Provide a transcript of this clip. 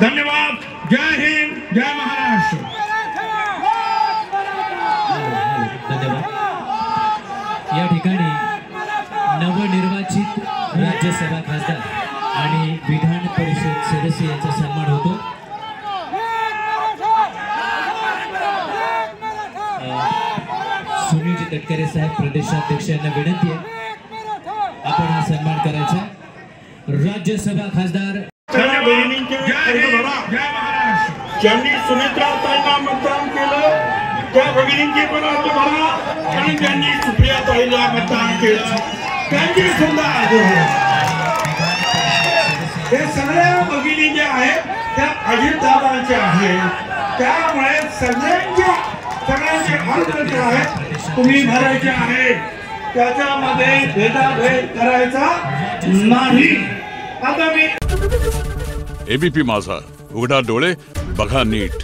धन्यवाद। जय हिंद, जय महाराष्ट्र। धन्यवाद। या ठिकाणी नवनिर्वाचित राज्यसभा खासदार आणि विधान परिषद सदस्य यांचा सन्मान होतो। सुनील तटकरे साहेब प्रदेशाध्यक्ष यांना विनंती आहे आपण हा सन्मान करायचा। राज्यसभा खासदार ज्यांनी सुनेत्राताईंना मतदान केलं त्या भगिनींचे पण अर्ज भरा आणि ज्यांनी सुप्रियाताईला मतदान केलं त्यांची सुद्धा अर्ज भरा। हे सगळ्या भगिनी ज्या आहेत त्या अजितदादांच्या आहेत, त्यामुळे सगळ्यांचे अर्ज जे आहेत तुम्ही भरायचे आहे, त्याच्यामध्ये भेदाभेद करायचा नाही। आता मी एबीपी माझा, उघडा डोळे बघा नीट।